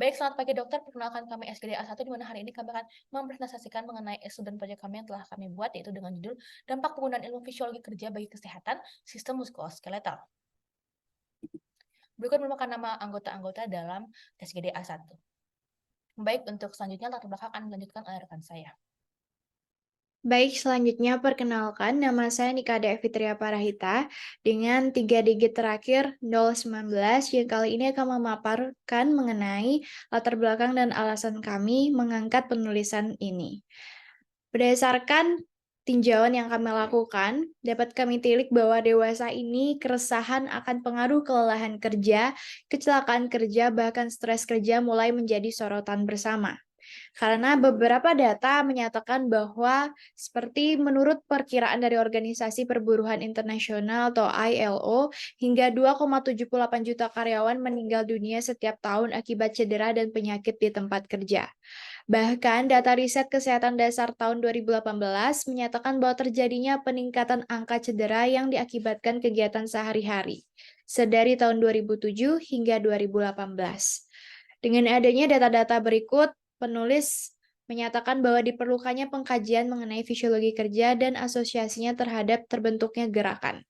Baik, selamat pagi dokter. Perkenalkan kami SGD A1, di mana hari ini kami akan mempresentasikan mengenai studi project kami yang telah kami buat, yaitu dengan judul Dampak Penggunaan Ilmu Fisiologi Kerja bagi Kesehatan Sistem Muskuloskeletal. Berikut merupakan nama anggota-anggota dalam SGD A1. Baik, untuk selanjutnya latar belakang akan dilanjutkan oleh rekan saya. Baik, selanjutnya perkenalkan nama saya Nikade Fitria Parahita dengan 3 digit terakhir 019 yang kali ini akan memaparkan mengenai latar belakang dan alasan kami mengangkat penulisan ini. Berdasarkan tinjauan yang kami lakukan, dapat kami tilik bahwa dewasa ini keresahan akan pengaruh kelelahan kerja, kecelakaan kerja, bahkan stres kerja mulai menjadi sorotan bersama. Karena beberapa data menyatakan bahwa seperti menurut perkiraan dari Organisasi Perburuhan Internasional atau ILO, hingga 2,78 juta karyawan meninggal dunia setiap tahun akibat cedera dan penyakit di tempat kerja. Bahkan data riset kesehatan dasar tahun 2018 menyatakan bahwa terjadinya peningkatan angka cedera yang diakibatkan kegiatan sehari-hari sedari tahun 2007 hingga 2018. Dengan adanya data-data berikut, penulis menyatakan bahwa diperlukannya pengkajian mengenai fisiologi kerja dan asosiasinya terhadap terbentuknya gerakan.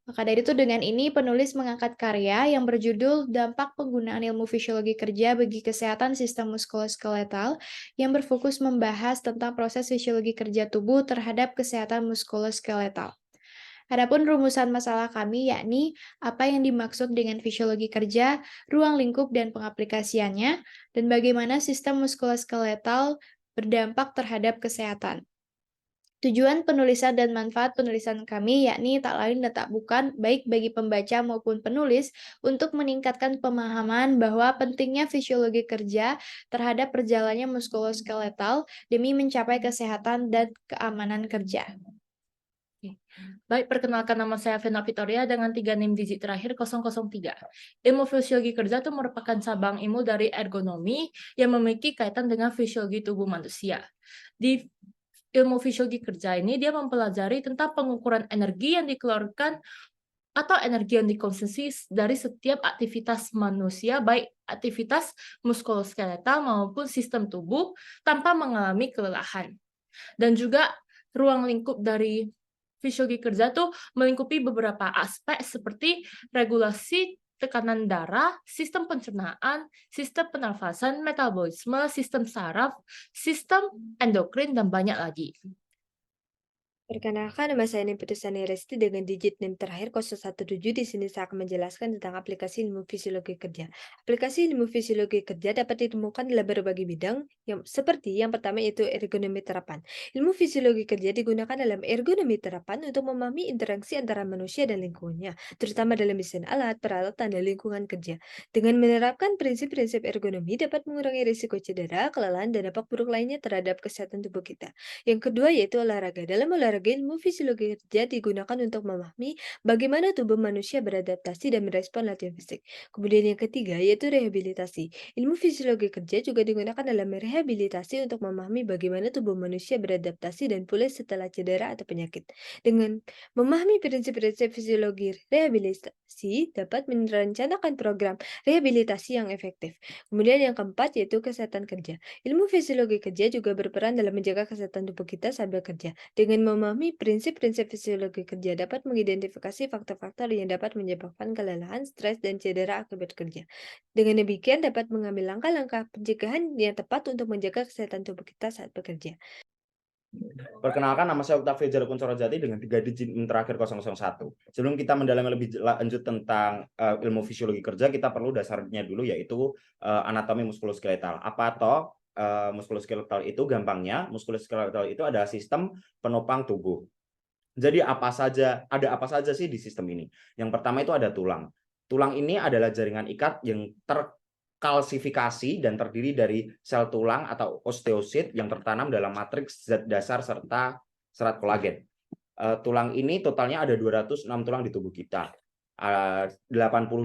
Maka dari itu dengan ini penulis mengangkat karya yang berjudul Dampak Penggunaan Ilmu Fisiologi Kerja bagi Kesehatan Sistem Muskuloskeletal yang berfokus membahas tentang proses fisiologi kerja tubuh terhadap kesehatan muskuloskeletal. Adapun rumusan masalah kami yakni apa yang dimaksud dengan fisiologi kerja, ruang lingkup dan pengaplikasiannya, dan bagaimana sistem muskuloskeletal berdampak terhadap kesehatan. Tujuan penulisan dan manfaat penulisan kami yakni tak lain dan tak bukan baik bagi pembaca maupun penulis untuk meningkatkan pemahaman bahwa pentingnya fisiologi kerja terhadap perjalanannya muskuloskeletal demi mencapai kesehatan dan keamanan kerja. Oke. Baik, perkenalkan nama saya Vena Victoria dengan 3 NIM digit terakhir 003. Ilmu fisiologi kerja itu merupakan cabang ilmu dari ergonomi yang memiliki kaitan dengan fisiologi tubuh manusia. Di ilmu fisiologi kerja ini dia mempelajari tentang pengukuran energi yang dikeluarkan atau energi yang dikonsumsi dari setiap aktivitas manusia, baik aktivitas muskuloskeletal maupun sistem tubuh tanpa mengalami kelelahan. Dan juga ruang lingkup dari fisiologi kerja tuh melingkupi beberapa aspek seperti regulasi tekanan darah, sistem pencernaan, sistem pernafasan, metabolisme, sistem saraf, sistem endokrin, dan banyak lagi. Perkenalkan, nama saya Putusani Resti dengan digit NIM terakhir 017. Di sini saya akan menjelaskan tentang aplikasi ilmu fisiologi kerja. Aplikasi ilmu fisiologi kerja dapat ditemukan dalam berbagai bidang, seperti yang pertama yaitu ergonomi terapan. Ilmu fisiologi kerja digunakan dalam ergonomi terapan untuk memahami interaksi antara manusia dan lingkungannya, terutama dalam desain alat, peralatan, dan lingkungan kerja. Dengan menerapkan prinsip-prinsip ergonomi dapat mengurangi risiko cedera, kelelahan, dan dampak buruk lainnya terhadap kesehatan tubuh kita. Yang kedua yaitu olahraga. Dalam olahraga, ilmu fisiologi kerja digunakan untuk memahami bagaimana tubuh manusia beradaptasi dan merespon latihan fisik. Kemudian yang ketiga yaitu rehabilitasi. Ilmu fisiologi kerja juga digunakan dalam rehabilitasi untuk memahami bagaimana tubuh manusia beradaptasi dan pulih setelah cedera atau penyakit. Dengan memahami prinsip-prinsip fisiologi rehabilitasi dapat merencanakan program rehabilitasi yang efektif. Kemudian yang keempat yaitu kesehatan kerja. Ilmu fisiologi kerja juga berperan dalam menjaga kesehatan tubuh kita saat bekerja. Dengan memahami prinsip-prinsip fisiologi kerja dapat mengidentifikasi faktor-faktor yang dapat menyebabkan kelelahan, stres, dan cedera akibat kerja. Dengan demikian dapat mengambil langkah-langkah pencegahan yang tepat untuk menjaga kesehatan tubuh kita saat bekerja. Perkenalkan, nama saya Octavio Jalukun Sorojati dengan 3 digit NIM terakhir 001. Sebelum kita mendalami lebih lanjut tentang ilmu fisiologi kerja, kita perlu dasarnya dulu yaitu anatomi muskuloskeletal. Apa toh muskuloskeletal itu? Gampangnya, muskuloskeletal itu adalah sistem penopang tubuh. Jadi ada apa saja sih di sistem ini? Yang pertama itu ada tulang. Tulang ini adalah jaringan ikat yang terkalsifikasi dan terdiri dari sel tulang atau osteosit yang tertanam dalam matriks zat dasar serta serat kolagen. Tulang ini totalnya ada 206 tulang di tubuh kita. 80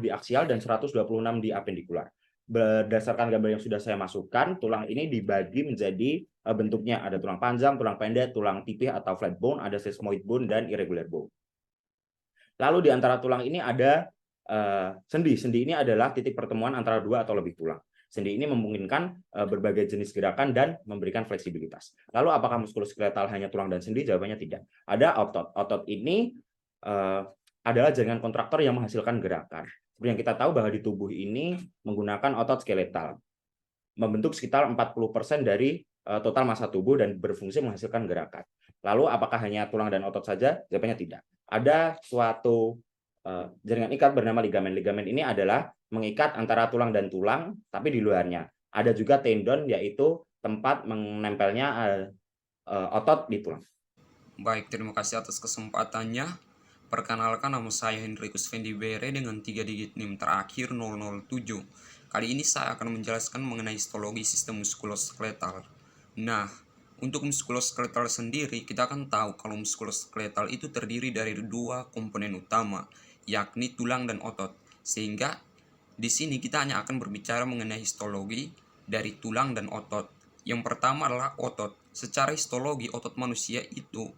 di aksial dan 126 di apendikular. Berdasarkan gambar yang sudah saya masukkan, tulang ini dibagi menjadi bentuknya ada tulang panjang, tulang pendek, tulang pipih atau flat bone, ada sesamoid bone dan irregular bone. Lalu di antara tulang ini ada sendi. Sendi ini adalah titik pertemuan antara dua atau lebih tulang. Sendi ini memungkinkan berbagai jenis gerakan dan memberikan fleksibilitas. Lalu apakah muskuloskeletal hanya tulang dan sendi? Jawabannya tidak. Ada otot. Otot ini adalah jaringan kontraktor yang menghasilkan gerakan. Seperti yang kita tahu bahwa di tubuh ini menggunakan otot skeletal, membentuk sekitar 40% dari total massa tubuh dan berfungsi menghasilkan gerakan. Lalu apakah hanya tulang dan otot saja? Jawabannya tidak. Ada suatu jaringan ikat bernama ligamen. Ligamen ini adalah mengikat antara tulang dan tulang, tapi di luarnya. Ada juga tendon, yaitu tempat menempelnya otot di tulang. Baik, terima kasih atas kesempatannya. Perkenalkan, nama saya Hendrikus Fendi Bere dengan 3 digit NIM terakhir 007. Kali ini saya akan menjelaskan mengenai histologi sistem muskuloskeletal. Nah, untuk muskuloskeletal sendiri, kita akan tahu kalau muskuloskeletal itu terdiri dari 2 komponen utama, yakni tulang dan otot. Sehingga di sini kita hanya akan berbicara mengenai histologi dari tulang dan otot. Yang pertama adalah otot. Secara histologi, otot manusia itu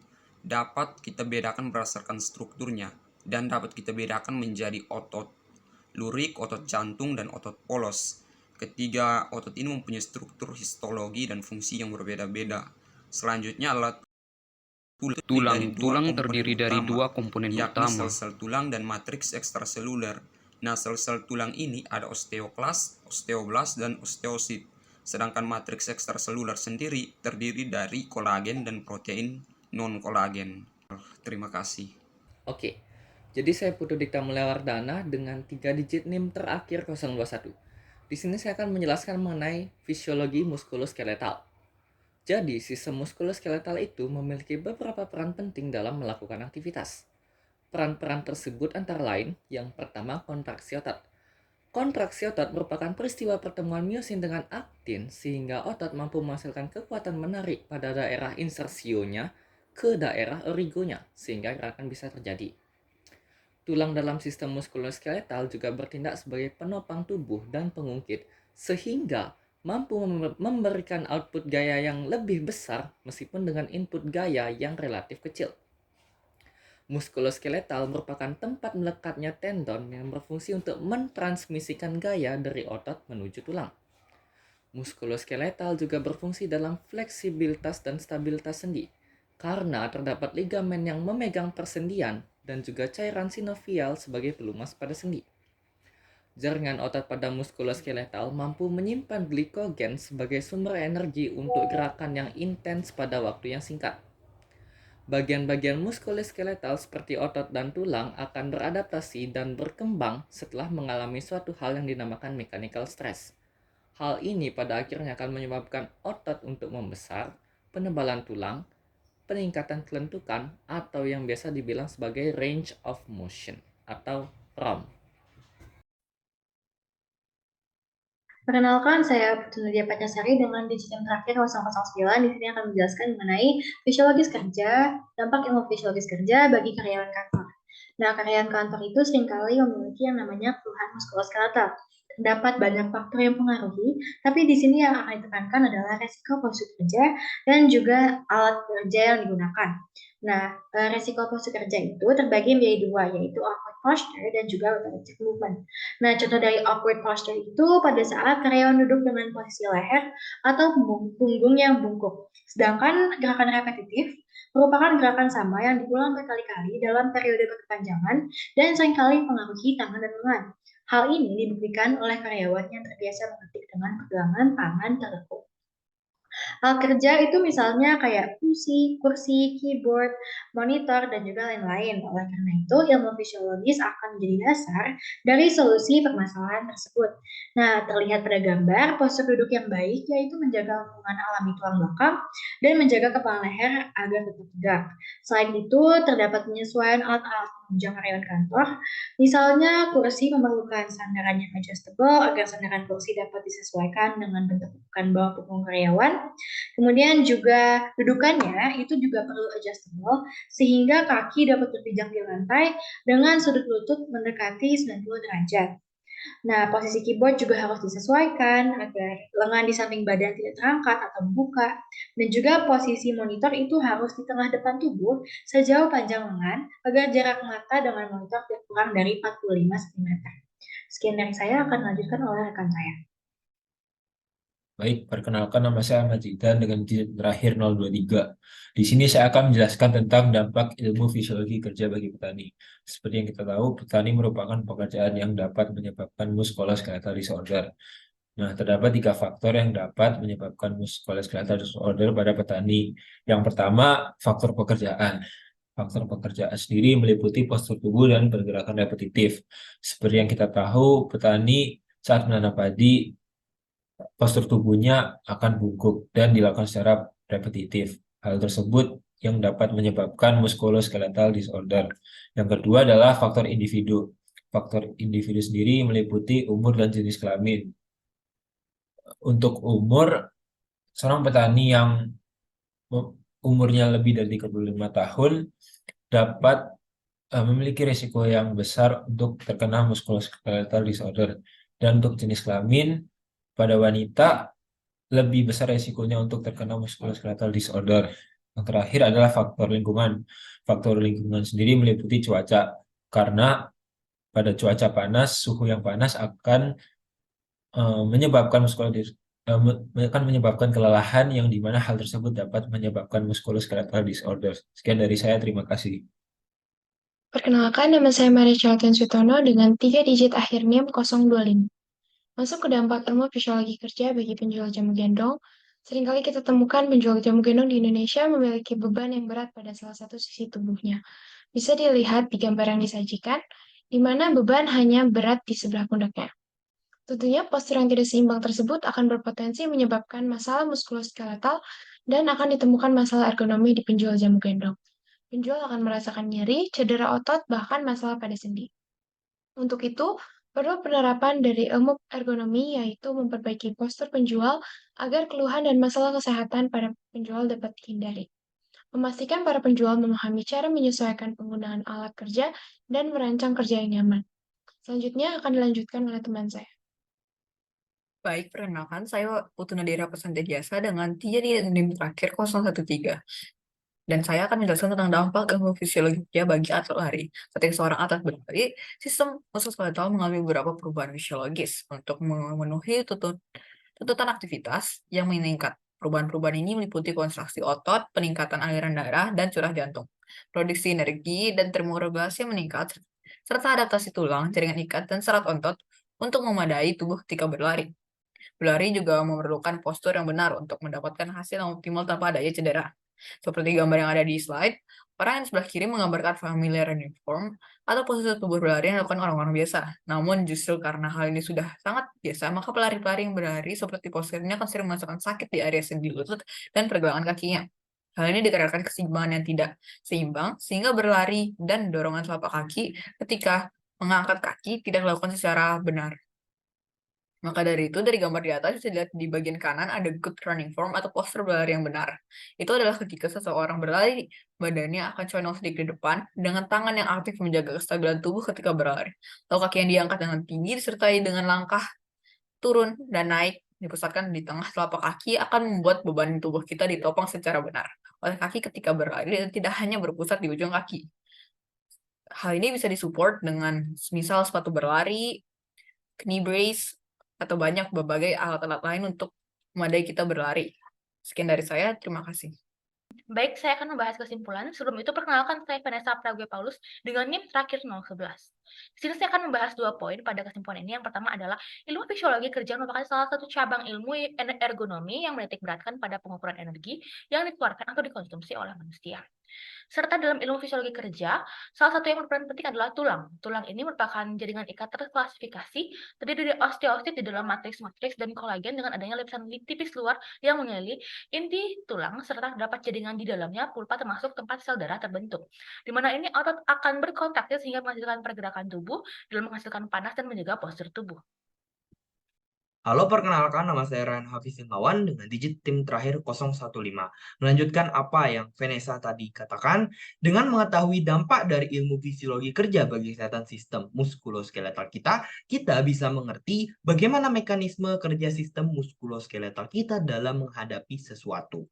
dapat kita bedakan berdasarkan strukturnya dan dapat kita bedakan menjadi otot lurik, otot jantung, dan otot polos. Ketiga otot ini mempunyai struktur histologi dan fungsi yang berbeda-beda. Selanjutnya adalah tulang. Tulang terdiri dari 2 komponen utama, sel-sel tulang dan matriks ekstraseluler. Nah, sel-sel tulang ini ada osteoklas, osteoblas, dan osteosit. Sedangkan matriks ekstraseluler sendiri terdiri dari kolagen dan protein non-kolagen. Terima kasih. Oke, jadi saya Putu Dikta Mulyawardana dengan 3 digit NIM terakhir 021. Di sini saya akan menjelaskan mengenai fisiologi muskuloskeletal. Jadi, sistem muskuloskeletal itu memiliki beberapa peran penting dalam melakukan aktivitas. Peran-peran tersebut antara lain, yang pertama kontraksi otot. Kontraksi otot merupakan peristiwa pertemuan miosin dengan aktin sehingga otot mampu menghasilkan kekuatan menarik pada daerah insersionya ke daerah origonya sehingga gerakan bisa terjadi. Tulang dalam sistem muskuloskeletal juga bertindak sebagai penopang tubuh dan pengungkit sehingga mampu memberikan output gaya yang lebih besar meskipun dengan input gaya yang relatif kecil. Muskuloskeletal merupakan tempat melekatnya tendon yang berfungsi untuk mentransmisikan gaya dari otot menuju tulang. Muskuloskeletal juga berfungsi dalam fleksibilitas dan stabilitas sendi, karena terdapat ligamen yang memegang persendian dan juga cairan sinovial sebagai pelumas pada sendi. Jaringan otot pada muskuloskeletal mampu menyimpan glikogen sebagai sumber energi untuk gerakan yang intens pada waktu yang singkat. Bagian-bagian muskuloskeletal seperti otot dan tulang akan beradaptasi dan berkembang setelah mengalami suatu hal yang dinamakan mechanical stress. Hal ini pada akhirnya akan menyebabkan otot untuk membesar, penebalan tulang, peningkatan kelentukan, atau yang biasa dibilang sebagai range of motion atau ROM. Perkenalkan, saya Putu Nadia Pancasari dengan digit yang terakhir 009. Di sini akan menjelaskan mengenai fisiologis kerja, dampak ilmu fisiologis kerja bagi karyawan kantor. Nah, karyawan kantor itu seringkali memiliki yang namanya keluhan muskuloskeletal. Terdapat banyak faktor yang mempengaruhi, tapi di sini yang akan ditekankan adalah resiko postur kerja dan juga alat kerja yang digunakan. Nah, resiko postur kerja itu terbagi menjadi 2, yaitu awkward posture dan juga repetitive movement. Nah, contoh dari awkward posture itu pada saat karyawan duduk dengan posisi leher atau punggung yang bungkuk. Sedangkan gerakan repetitif merupakan gerakan sama yang diulang berkali-kali dalam periode berkepanjangan dan seringkali mempengaruhi tangan dan lengan. Hal ini dibuktikan oleh karyawan yang terbiasa mengetik dengan pegangan tangan tertekuk. Alat kerja itu misalnya kayak kursi, keyboard, monitor, dan juga lain-lain. Oleh karena itu, ilmu fisiologis akan menjadi dasar dari solusi permasalahan tersebut. Nah, terlihat pada gambar, postur duduk yang baik yaitu menjaga lengkungan alami tulang belakang dan menjaga kepala leher agar tetap tegak. Selain itu, terdapat penyesuaian alat-alat penunjang karyawan kantor. Misalnya, kursi memerlukan sandaran yang adjustable agar sandaran kursi dapat disesuaikan dengan bentuk bawah punggung karyawan. Kemudian juga dudukannya itu juga perlu adjustable sehingga kaki dapat berpijak di lantai dengan sudut lutut mendekati 90 derajat. Nah, posisi keyboard juga harus disesuaikan agar lengan di samping badan tidak terangkat atau membuka. Dan juga posisi monitor itu harus di tengah depan tubuh sejauh panjang lengan agar jarak mata dengan monitor tidak kurang dari 45 cm. Sekian dari saya, akan dilanjutkan oleh rekan saya. Baik, perkenalkan nama saya Ahmad Zidan dengan digit terakhir 023. Di sini saya akan menjelaskan tentang dampak ilmu fisiologi kerja bagi petani. Seperti yang kita tahu, petani merupakan pekerjaan yang dapat menyebabkan musculoskeletal disorder. Nah, terdapat 3 faktor yang dapat menyebabkan musculoskeletal disorder pada petani. Yang pertama, faktor pekerjaan. Faktor pekerjaan sendiri meliputi postur tubuh dan pergerakan repetitif. Seperti yang kita tahu, petani saat menanam padi postur tubuhnya akan bungkuk dan dilakukan secara repetitif. Hal tersebut yang dapat menyebabkan musculoskeletal disorder. Yang kedua adalah faktor individu. Faktor individu sendiri meliputi umur dan jenis kelamin. Untuk umur, seorang petani yang umurnya lebih dari 35 tahun dapat memiliki risiko yang besar untuk terkena musculoskeletal disorder. Dan untuk jenis kelamin, pada wanita lebih besar resikonya untuk terkena musculoskeletal disorder. Yang terakhir adalah faktor lingkungan. Faktor lingkungan sendiri meliputi cuaca, karena pada cuaca panas, suhu yang panas akan menyebabkan kelelahan yang dimana hal tersebut dapat menyebabkan musculoskeletal disorder. Sekian dari saya, terima kasih. Perkenalkan, nama saya Maria Charlton Sutono dengan 3 digit akhir NIM 025. Masuk ke dampak ilmu fisiologi kerja bagi penjual jamu gendong, seringkali kita temukan penjual jamu gendong di Indonesia memiliki beban yang berat pada salah satu sisi tubuhnya. Bisa dilihat di gambar yang disajikan, di mana beban hanya berat di sebelah pundaknya. Tentunya postur yang tidak seimbang tersebut akan berpotensi menyebabkan masalah muskuloskeletal dan akan ditemukan masalah ergonomi di penjual jamu gendong. Penjual akan merasakan nyeri, cedera otot, bahkan masalah pada sendi. Untuk itu, perlu penerapan dari ilmu ergonomi, yaitu memperbaiki postur penjual agar keluhan dan masalah kesehatan pada penjual dapat dihindari. Memastikan para penjual memahami cara menyesuaikan penggunaan alat kerja dan merancang kerja yang nyaman. Selanjutnya akan dilanjutkan oleh teman saya. Baik, perkenalkan saya Putu Nadira Pesantiasa dengan 3 di NIM terakhir 013. Dan saya akan menjelaskan tentang dampak ilmu fisiologi kerja bagi atlet lari. Ketika seorang atlet berlari, sistem muskuloskeletal mengalami beberapa perubahan fisiologis untuk memenuhi tuntutan aktivitas yang meningkat. Perubahan-perubahan ini meliputi kontraksi otot, peningkatan aliran darah, dan curah jantung, produksi energi, dan termoregulasi yang meningkat, serta adaptasi tulang, jaringan ikat, dan serat otot untuk memadai tubuh ketika berlari. Berlari juga memerlukan postur yang benar untuk mendapatkan hasil yang optimal tanpa adanya cedera. Seperti gambar yang ada di slide, orang yang sebelah kiri menggambarkan familiar running form atau posisi tubuh berlari yang dilakukan orang-orang biasa. Namun justru karena hal ini sudah sangat biasa, maka pelari-pelari yang berlari seperti posturnya akan sering merasakan sakit di area sendi lutut dan pergelangan kakinya. Hal ini dikarenakan keseimbangan yang tidak seimbang, sehingga berlari dan dorongan telapak kaki ketika mengangkat kaki tidak dilakukan secara benar. Maka dari itu, dari gambar di atas bisa dilihat di bagian kanan ada good running form atau postur berlari yang benar. Itu adalah ketika seseorang berlari, badannya akan condong sedikit ke depan dengan tangan yang aktif menjaga kestabilan tubuh ketika berlari. Lalu kaki yang diangkat dengan tinggi disertai dengan langkah turun dan naik dipusatkan di tengah telapak kaki akan membuat beban tubuh kita ditopang secara benar oleh kaki ketika berlari dan tidak hanya berpusat di ujung kaki. Hal ini bisa disupport dengan misal sepatu berlari, knee brace, atau banyak berbagai alat-alat lain untuk memadai kita berlari. Sekian dari saya, terima kasih. Baik, saya akan membahas kesimpulan. Sebelum itu, perkenalkan saya Vanessa Prague Paulus dengan NIM terakhir 011. Di sini saya akan membahas 2 poin pada kesimpulan ini. Yang pertama adalah ilmu fisiologi kerja merupakan salah satu cabang ilmu ergonomi yang menitik beratkan pada pengukuran energi yang dikeluarkan atau dikonsumsi oleh manusia. Serta dalam ilmu fisiologi kerja, salah satu yang berperan penting adalah tulang. Tulang ini merupakan jaringan ikat terklasifikasi, terdiri dari osteosit di dalam matriks dan kolagen dengan adanya lapisan tipis luar yang mengelilingi inti tulang, serta terdapat jaringan di dalamnya pulpa termasuk tempat sel darah terbentuk. Di mana ini otot akan berkontraksi sehingga menghasilkan pergerakan tubuh dalam menghasilkan panas dan menjaga postur tubuh. Halo, perkenalkan nama saya Ryan Hafiz Hindawan dengan digit tim terakhir 015. Melanjutkan apa yang Vanessa tadi katakan, dengan mengetahui dampak dari ilmu fisiologi kerja bagi kesehatan sistem muskuloskeletal kita bisa mengerti bagaimana mekanisme kerja sistem muskuloskeletal kita dalam menghadapi sesuatu.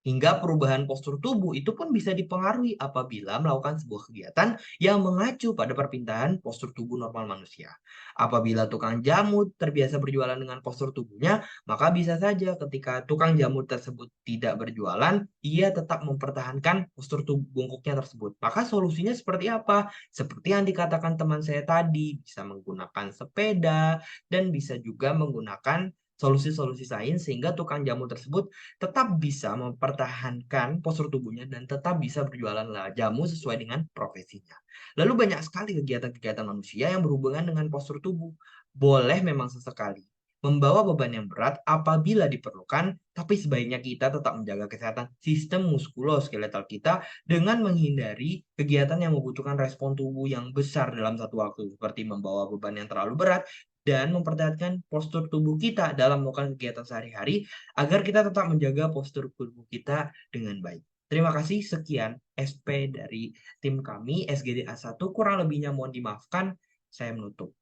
Hingga perubahan postur tubuh itu pun bisa dipengaruhi apabila melakukan sebuah kegiatan yang mengacu pada perpindahan postur tubuh normal manusia. Apabila tukang jamu terbiasa berjualan dengan postur tubuhnya, maka bisa saja ketika tukang jamu tersebut tidak berjualan, ia tetap mempertahankan postur tubuh bungkuknya tersebut. Maka solusinya seperti apa? Seperti yang dikatakan teman saya tadi, bisa menggunakan sepeda dan bisa juga menggunakan solusi-solusi lain sehingga tukang jamu tersebut tetap bisa mempertahankan postur tubuhnya dan tetap bisa berjualan jamu sesuai dengan profesinya. Lalu banyak sekali kegiatan-kegiatan manusia yang berhubungan dengan postur tubuh. Boleh memang sesekali membawa beban yang berat apabila diperlukan, tapi sebaiknya kita tetap menjaga kesehatan sistem muskuloskeletal kita dengan menghindari kegiatan yang membutuhkan respon tubuh yang besar dalam satu waktu, seperti membawa beban yang terlalu berat dan mempertahankan postur tubuh kita dalam melakukan kegiatan sehari-hari agar kita tetap menjaga postur tubuh kita dengan baik. Terima kasih, sekian SP dari tim kami SGDA 1, kurang lebihnya mohon dimaafkan, saya menutup.